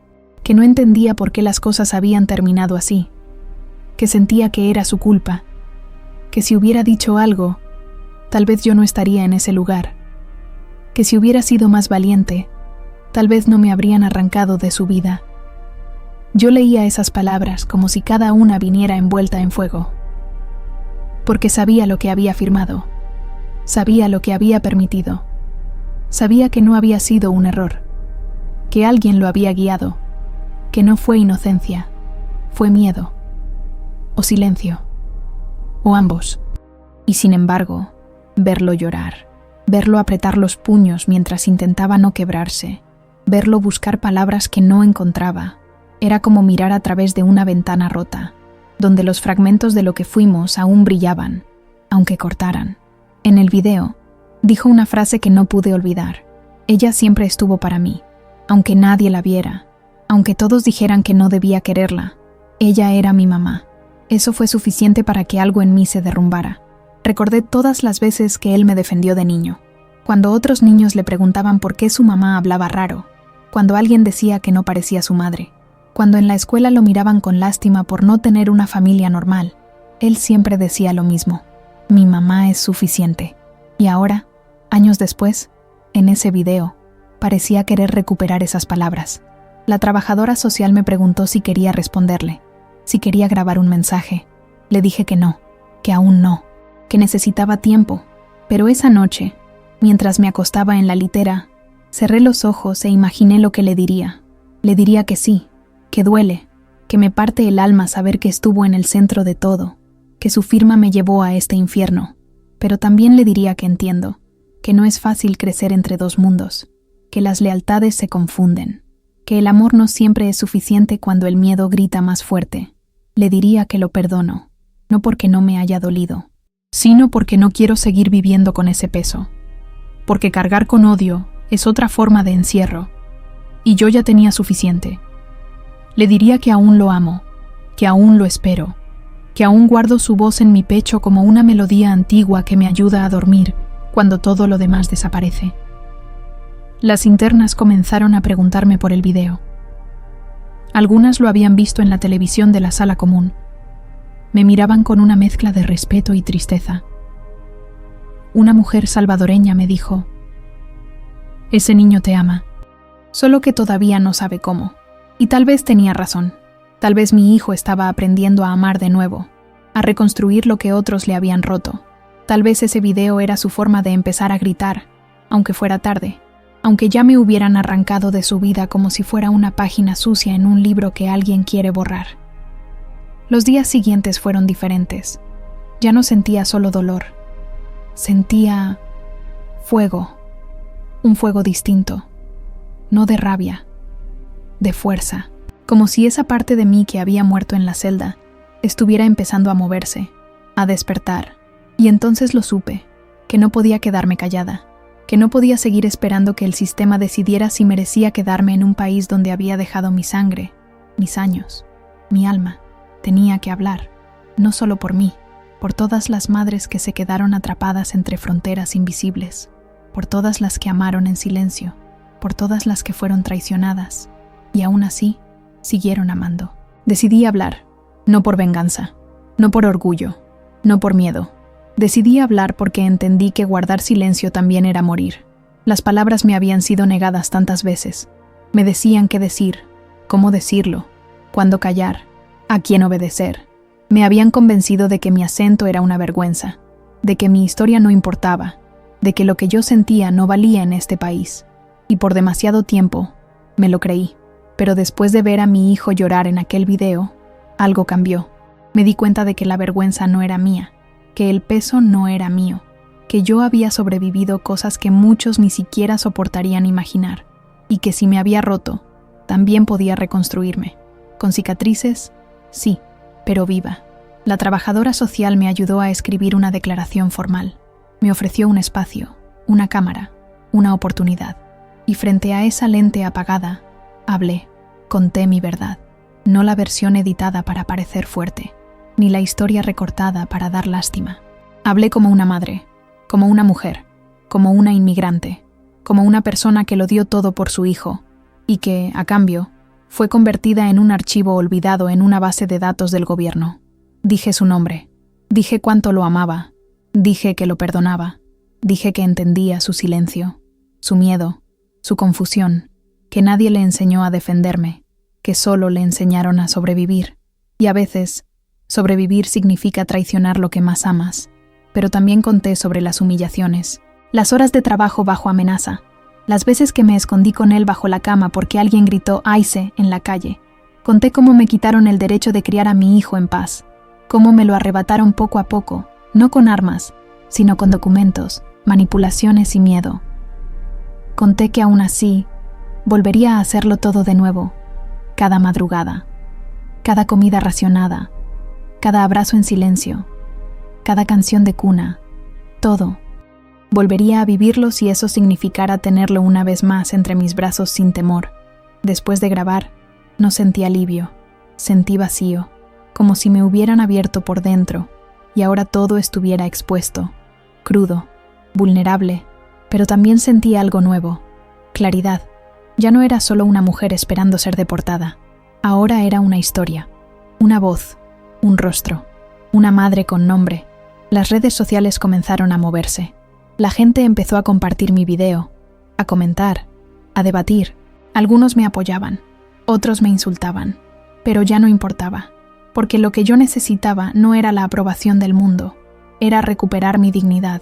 A: que no entendía por qué las cosas habían terminado así, que sentía que era su culpa, que si hubiera dicho algo, tal vez yo no estaría en ese lugar, que si hubiera sido más valiente, tal vez no me habrían arrancado de su vida. Yo leía esas palabras como si cada una viniera envuelta en fuego, porque sabía lo que había firmado, sabía lo que había permitido, sabía que no había sido un error, que alguien lo había guiado, que no fue inocencia, fue miedo, o silencio, o ambos. Y sin embargo, verlo llorar, verlo apretar los puños mientras intentaba no quebrarse, verlo buscar palabras que no encontraba, era como mirar a través de una ventana rota, donde los fragmentos de lo que fuimos aún brillaban, aunque cortaran. En el video, dijo una frase que no pude olvidar. Ella siempre estuvo para mí, aunque nadie la viera, aunque todos dijeran que no debía quererla. Ella era mi mamá. Eso fue suficiente para que algo en mí se derrumbara. Recordé todas las veces que él me defendió de niño, cuando otros niños le preguntaban por qué su mamá hablaba raro, cuando alguien decía que no parecía su madre, cuando en la escuela lo miraban con lástima por no tener una familia normal. Él siempre decía lo mismo: mi mamá es suficiente. Y ahora, años después, en ese video, parecía querer recuperar esas palabras. La trabajadora social me preguntó si quería responderle, si quería grabar un mensaje. Le dije que no, que aún no, que necesitaba tiempo. Pero esa noche, mientras me acostaba en la litera, cerré los ojos e imaginé lo que le diría. Le diría que sí, que duele, que me parte el alma saber que estuvo en el centro de todo, que su firma me llevó a este infierno. Pero también le diría que entiendo, que no es fácil crecer entre dos mundos, que las lealtades se confunden, que el amor no siempre es suficiente cuando el miedo grita más fuerte. Le diría que lo perdono, no porque no me haya dolido, sino porque no quiero seguir viviendo con ese peso, porque cargar con odio es otra forma de encierro, y yo ya tenía suficiente. Le diría que aún lo amo, que aún lo espero, que aún guardo su voz en mi pecho como una melodía antigua que me ayuda a dormir cuando todo lo demás desaparece. Las internas comenzaron a preguntarme por el video. Algunas lo habían visto en la televisión de la sala común. Me miraban con una mezcla de respeto y tristeza. Una mujer salvadoreña me dijo: ese niño te ama, solo que todavía no sabe cómo. Y tal vez tenía razón. Tal vez mi hijo estaba aprendiendo a amar de nuevo, a reconstruir lo que otros le habían roto. Tal vez ese video era su forma de empezar a gritar, aunque fuera tarde, aunque ya me hubieran arrancado de su vida como si fuera una página sucia en un libro que alguien quiere borrar. Los días siguientes fueron diferentes. Ya no sentía solo dolor. Sentía fuego, un fuego distinto, no de rabia, de fuerza, como si esa parte de mí que había muerto en la celda estuviera empezando a moverse, a despertar. Y entonces lo supe, que no podía quedarme callada, que no podía seguir esperando que el sistema decidiera si merecía quedarme en un país donde había dejado mi sangre, mis años, mi alma. Tenía que hablar, no solo por mí, por todas las madres que se quedaron atrapadas entre fronteras invisibles, por todas las que amaron en silencio, por todas las que fueron traicionadas, y aún así, siguieron amando. Decidí hablar, no por venganza, no por orgullo, no por miedo. Decidí hablar porque entendí que guardar silencio también era morir. Las palabras me habían sido negadas tantas veces. Me decían qué decir, cómo decirlo, cuándo callar, a quién obedecer. Me habían convencido de que mi acento era una vergüenza, de que mi historia no importaba, de que lo que yo sentía no valía en este país. Y por demasiado tiempo, me lo creí. Pero después de ver a mi hijo llorar en aquel video, algo cambió. Me di cuenta de que la vergüenza no era mía, que el peso no era mío, que yo había sobrevivido cosas que muchos ni siquiera soportarían imaginar, y que si me había roto, también podía reconstruirme. Con cicatrices, sí, pero viva. La trabajadora social me ayudó a escribir una declaración formal. Me ofreció un espacio, una cámara, una oportunidad. Y frente a esa lente apagada, hablé, conté mi verdad. No la versión editada para parecer fuerte, ni la historia recortada para dar lástima. Hablé como una madre, como una mujer, como una inmigrante, como una persona que lo dio todo por su hijo, y que, a cambio, fue convertida en un archivo olvidado en una base de datos del gobierno. Dije su nombre, dije cuánto lo amaba, dije que lo perdonaba, dije que entendía su silencio, su miedo, su confusión, que nadie le enseñó a defenderme, que solo le enseñaron a sobrevivir. Y a veces, sobrevivir significa traicionar lo que más amas. Pero también conté sobre las humillaciones, las horas de trabajo bajo amenaza, las veces que me escondí con él bajo la cama porque alguien gritó "Aise" en la calle. Conté cómo me quitaron el derecho de criar a mi hijo en paz, cómo me lo arrebataron poco a poco, no con armas, sino con documentos, manipulaciones y miedo. Conté que aún así, volvería a hacerlo todo de nuevo, cada madrugada, cada comida racionada, cada abrazo en silencio, cada canción de cuna, todo. Volvería a vivirlo si eso significara tenerlo una vez más entre mis brazos sin temor. Después de grabar, no sentí alivio, sentí vacío, como si me hubieran abierto por dentro y ahora todo estuviera expuesto, crudo, vulnerable, pero también sentí algo nuevo, claridad. Ya no era solo una mujer esperando ser deportada, ahora era una historia, una voz, un rostro, una madre con nombre. Las redes sociales comenzaron a moverse. La gente empezó a compartir mi video, a comentar, a debatir. Algunos me apoyaban, otros me insultaban, pero ya no importaba, porque lo que yo necesitaba no era la aprobación del mundo, era recuperar mi dignidad.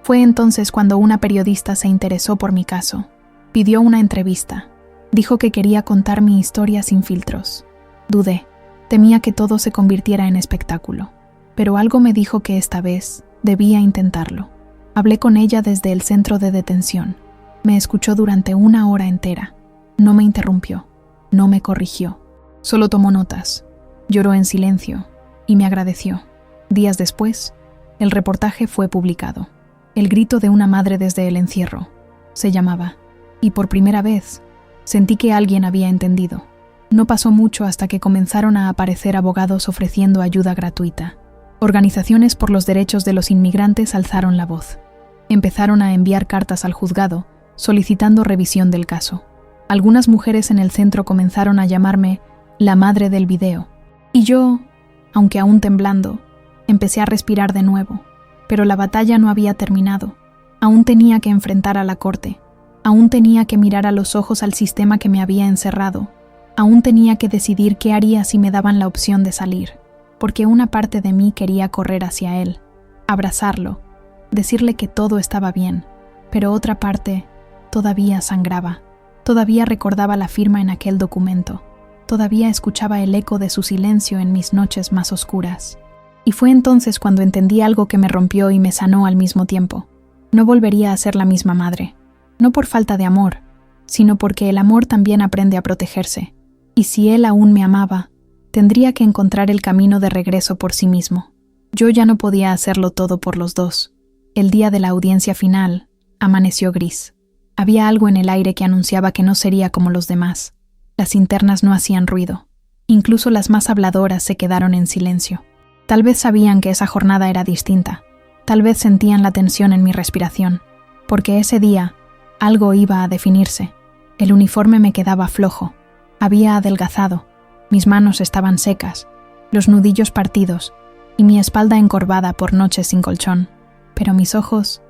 A: Fue entonces cuando una periodista se interesó por mi caso. Pidió una entrevista. Dijo que quería contar mi historia sin filtros. Dudé. Temía que todo se convirtiera en espectáculo. Pero algo me dijo que esta vez debía intentarlo. Hablé con ella desde el centro de detención. Me escuchó durante 1 hora entera. No me interrumpió. No me corrigió. Solo tomó notas. Lloró en silencio y me agradeció. Días después, el reportaje fue publicado. El grito de una madre desde el encierro. Se llamaba. Y por primera vez, sentí que alguien había entendido. No pasó mucho hasta que comenzaron a aparecer abogados ofreciendo ayuda gratuita. Organizaciones por los derechos de los inmigrantes alzaron la voz. Empezaron a enviar cartas al juzgado, solicitando revisión del caso. Algunas mujeres en el centro comenzaron a llamarme la madre del video. Y yo, aunque aún temblando, empecé a respirar de nuevo. Pero la batalla no había terminado. Aún tenía que enfrentar a la corte. Aún tenía que mirar a los ojos al sistema que me había encerrado. Aún tenía que decidir qué haría si me daban la opción de salir, porque una parte de mí quería correr hacia él, abrazarlo, decirle que todo estaba bien, pero otra parte todavía sangraba, todavía recordaba la firma en aquel documento, todavía escuchaba el eco de su silencio en mis noches más oscuras. Y fue entonces cuando entendí algo que me rompió y me sanó al mismo tiempo. No volvería a ser la misma madre. No por falta de amor, sino porque el amor también aprende a protegerse. Y si él aún me amaba, tendría que encontrar el camino de regreso por sí mismo. Yo ya no podía hacerlo todo por los dos. El día de la audiencia final, amaneció gris. Había algo en el aire que anunciaba que no sería como los demás. Las internas no hacían ruido. Incluso las más habladoras se quedaron en silencio. Tal vez sabían que esa jornada era distinta. Tal vez sentían la tensión en mi respiración, porque ese día algo iba a definirse. El uniforme me quedaba flojo, había adelgazado, mis manos estaban secas, los nudillos partidos y mi espalda encorvada por noches sin colchón. Pero mis ojos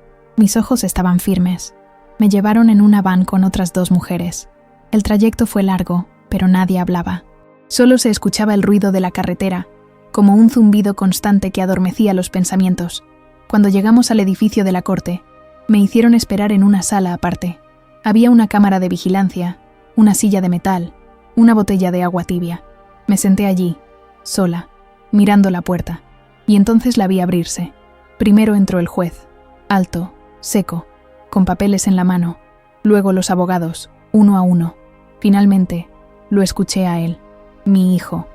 A: estaban firmes. Me llevaron en una van con otras 2 mujeres. El trayecto fue largo, pero nadie hablaba. Solo se escuchaba el ruido de la carretera, como un zumbido constante que adormecía los pensamientos. Cuando llegamos al edificio de la corte, me hicieron esperar en una sala aparte. Había una cámara de vigilancia, una silla de metal, una botella de agua tibia. Me senté allí, sola, mirando la puerta, y entonces la vi abrirse. Primero entró el juez, alto, seco, con papeles en la mano, luego los abogados, uno a uno. Finalmente, lo escuché a él, mi hijo.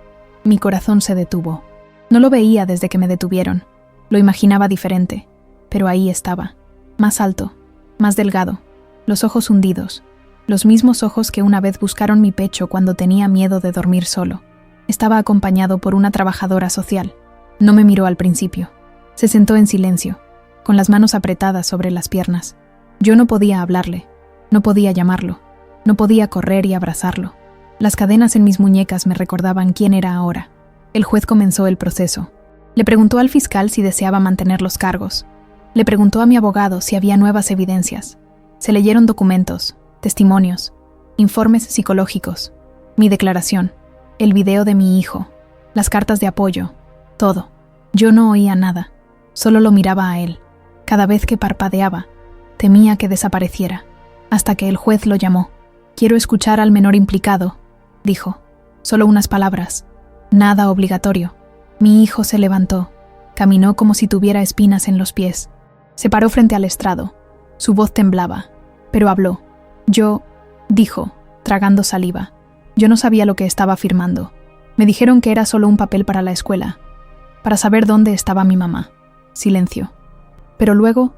A: Mi corazón se detuvo. No lo veía desde que me detuvieron. Lo imaginaba diferente, pero ahí estaba, más alto, más delgado, los ojos hundidos, los mismos ojos que una vez buscaron mi pecho cuando tenía miedo de dormir solo. Estaba acompañado por una trabajadora social. No me miró al principio. Se sentó en silencio, con las manos apretadas sobre las piernas. Yo no podía hablarle, no podía llamarlo, no podía correr y abrazarlo. Las cadenas en mis muñecas me recordaban quién era ahora. El juez comenzó el proceso. Le preguntó al fiscal si deseaba mantener los cargos. Le preguntó a mi abogado si había nuevas evidencias. Se leyeron documentos, testimonios, informes psicológicos, mi declaración, el video de mi hijo, las cartas de apoyo, todo. Yo no oía nada, solo lo miraba a él. Cada vez que parpadeaba, temía que desapareciera, hasta que el juez lo llamó. «Quiero escuchar al menor implicado», dijo. Solo unas palabras, nada obligatorio. Mi hijo se levantó, caminó como si tuviera espinas en los pies. Se paró frente al estrado. Su voz temblaba, pero habló. Dijo, tragando saliva. Yo no sabía lo que estaba firmando. Me dijeron que era solo un papel para la escuela, para saber dónde estaba mi mamá. Silencio. Pero luego,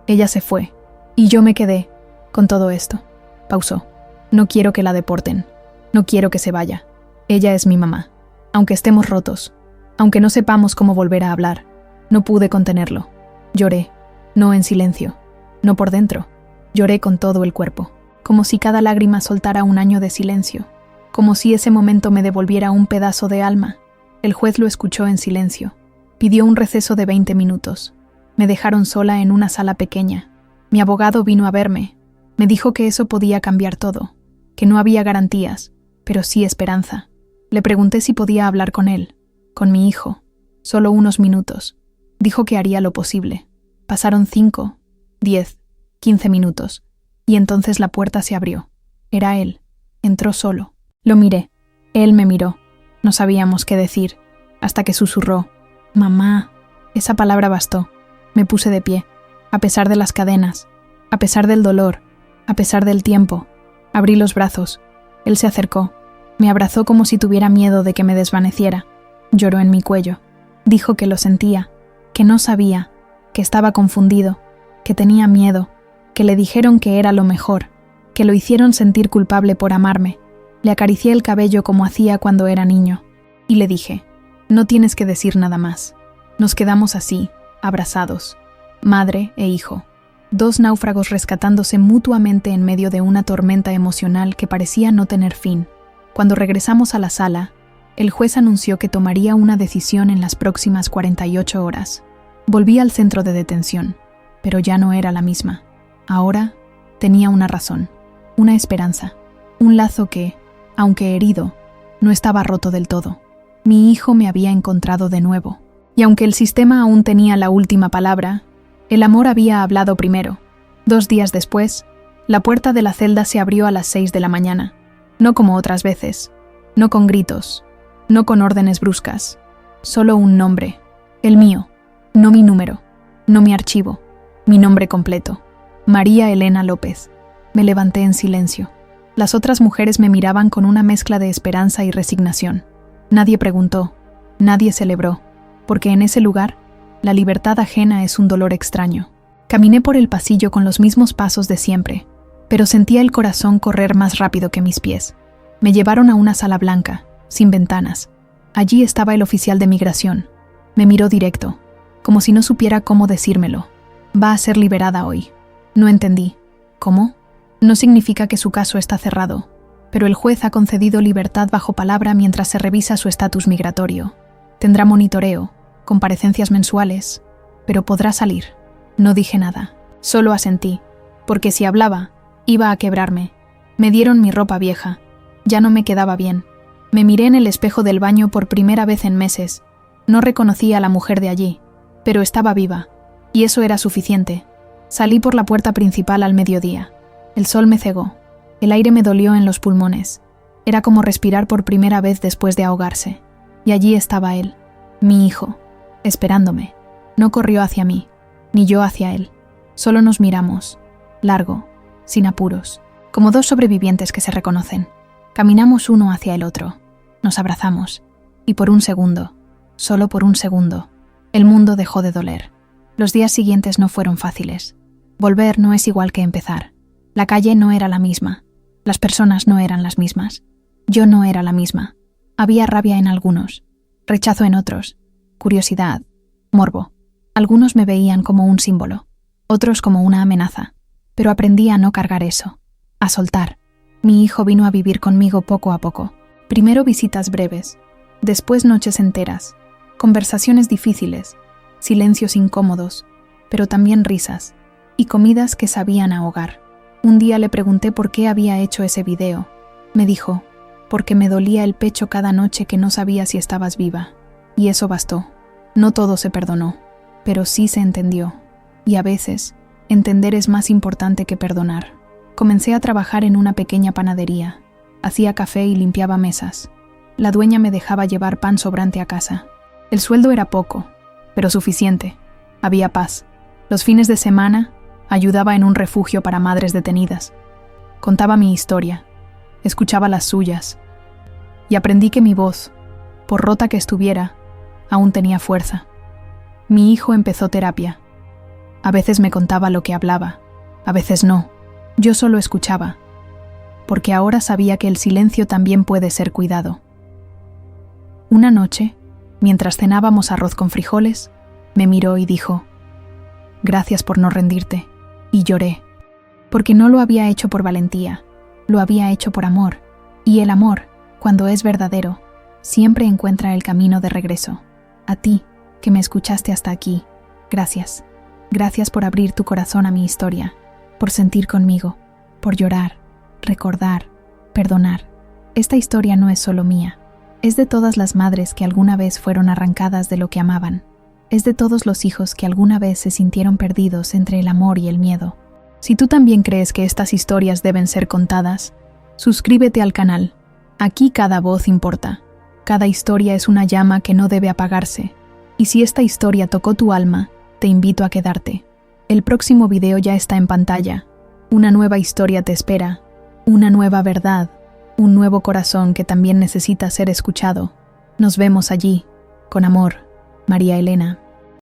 A: ella se fue, y yo me quedé con todo esto. Pausó. No quiero que la deporten. No quiero que se vaya. Ella es mi mamá. Aunque estemos rotos, aunque no sepamos cómo volver a hablar, no pude contenerlo. Lloré, no en silencio, no por dentro. Lloré con todo el cuerpo, como si cada lágrima soltara un año de silencio, como si ese momento me devolviera un pedazo de alma. El juez lo escuchó en silencio. Pidió un receso de 20 minutos. Me dejaron sola en una sala pequeña. Mi abogado vino a verme. Me dijo que eso podía cambiar todo, que no había garantías, pero sí esperanza. Le pregunté si podía hablar con él, con mi hijo. Solo unos minutos. Dijo que haría lo posible. Pasaron 5, 10, 15 minutos, y entonces la puerta se abrió. Era él. Entró solo. Lo miré. Él me miró. No sabíamos qué decir, hasta que susurró. «Mamá». Esa palabra bastó. Me puse de pie, a pesar de las cadenas, a pesar del dolor, a pesar del tiempo. Abrí los brazos. Él se acercó. Me abrazó como si tuviera miedo de que me desvaneciera. Lloró en mi cuello. Dijo que lo sentía, que no sabía, que estaba confundido, que tenía miedo, que le dijeron que era lo mejor, que lo hicieron sentir culpable por amarme. Le acaricié el cabello como hacía cuando era niño, y le dije, «No tienes que decir nada más». Nos quedamos así, abrazados, madre e hijo, 2 náufragos rescatándose mutuamente en medio de una tormenta emocional que parecía no tener fin. Cuando regresamos a la sala, el juez anunció que tomaría una decisión en las próximas 48 horas. Volví al centro de detención, pero ya no era la misma. Ahora tenía una razón, una esperanza, un lazo que, aunque herido, no estaba roto del todo. Mi hijo me había encontrado de nuevo. Y aunque el sistema aún tenía la última palabra, el amor había hablado primero. 2 días después, la puerta de la celda se abrió a las 6 de la mañana. No como otras veces, no con gritos, no con órdenes bruscas, solo un nombre, el mío, no mi número, no mi archivo, mi nombre completo, María Elena López. Me levanté en silencio. Las otras mujeres me miraban con una mezcla de esperanza y resignación. Nadie preguntó, nadie celebró, porque en ese lugar, la libertad ajena es un dolor extraño. Caminé por el pasillo con los mismos pasos de siempre, pero sentía el corazón correr más rápido que mis pies. Me llevaron a una sala blanca, sin ventanas. Allí estaba el oficial de migración. Me miró directo, como si no supiera cómo decírmelo. Va a ser liberada hoy. No entendí. ¿Cómo? No significa que su caso está cerrado, pero el juez ha concedido libertad bajo palabra mientras se revisa su estatus migratorio. Tendrá monitoreo, comparecencias mensuales, pero podrá salir. No dije nada, solo asentí, porque si hablaba, iba a quebrarme. Me dieron mi ropa vieja. Ya no me quedaba bien. Me miré en el espejo del baño por primera vez en meses. No reconocí a la mujer de allí, pero estaba viva, y eso era suficiente. Salí por la puerta principal al mediodía. El sol me cegó. El aire me dolió en los pulmones. Era como respirar por primera vez después de ahogarse. Y allí estaba él, mi hijo, esperándome. No corrió hacia mí, ni yo hacia él. Solo nos miramos, largo, sin apuros, como dos sobrevivientes que se reconocen. Caminamos uno hacia el otro. Nos abrazamos. Y por un segundo, solo por un segundo, el mundo dejó de doler. Los días siguientes no fueron fáciles. Volver no es igual que empezar. La calle no era la misma. Las personas no eran las mismas. Yo no era la misma. Había rabia en algunos, rechazo en otros, curiosidad, morbo. Algunos me veían como un símbolo, otros como una amenaza. Pero aprendí a no cargar eso, a soltar. Mi hijo vino a vivir conmigo poco a poco. Primero visitas breves, después noches enteras, conversaciones difíciles, silencios incómodos, pero también risas, y comidas que sabían ahogar. Un día le pregunté por qué había hecho ese video. Me dijo, porque me dolía el pecho cada noche que no sabía si estabas viva. Y eso bastó. No todo se perdonó, pero sí se entendió. Y a veces, entender es más importante que perdonar. Comencé a trabajar en una pequeña panadería. Hacía café y limpiaba mesas. La dueña me dejaba llevar pan sobrante a casa. El sueldo era poco, pero suficiente. Había paz. Los fines de semana, ayudaba en un refugio para madres detenidas. Contaba mi historia, escuchaba las suyas, y aprendí que mi voz, por rota que estuviera, aún tenía fuerza. Mi hijo empezó terapia. A veces me contaba lo que hablaba, a veces no. Yo solo escuchaba, porque ahora sabía que el silencio también puede ser cuidado. Una noche, mientras cenábamos arroz con frijoles, me miró y dijo, «Gracias por no rendirte». Y lloré, porque no lo había hecho por valentía, lo había hecho por amor, y el amor, cuando es verdadero, siempre encuentra el camino de regreso. A ti, que me escuchaste hasta aquí, gracias. Gracias por abrir tu corazón a mi historia, por sentir conmigo, por llorar, recordar, perdonar. Esta historia no es solo mía, es de todas las madres que alguna vez fueron arrancadas de lo que amaban. Es de todos los hijos que alguna vez se sintieron perdidos entre el amor y el miedo. Si tú también crees que estas historias deben ser contadas, suscríbete al canal. Aquí cada voz importa. Cada historia es una llama que no debe apagarse. Y si esta historia tocó tu alma, te invito a quedarte. El próximo video ya está en pantalla. Una nueva historia te espera. Una nueva verdad. Un nuevo corazón que también necesita ser escuchado. Nos vemos allí. Con amor, María Elena.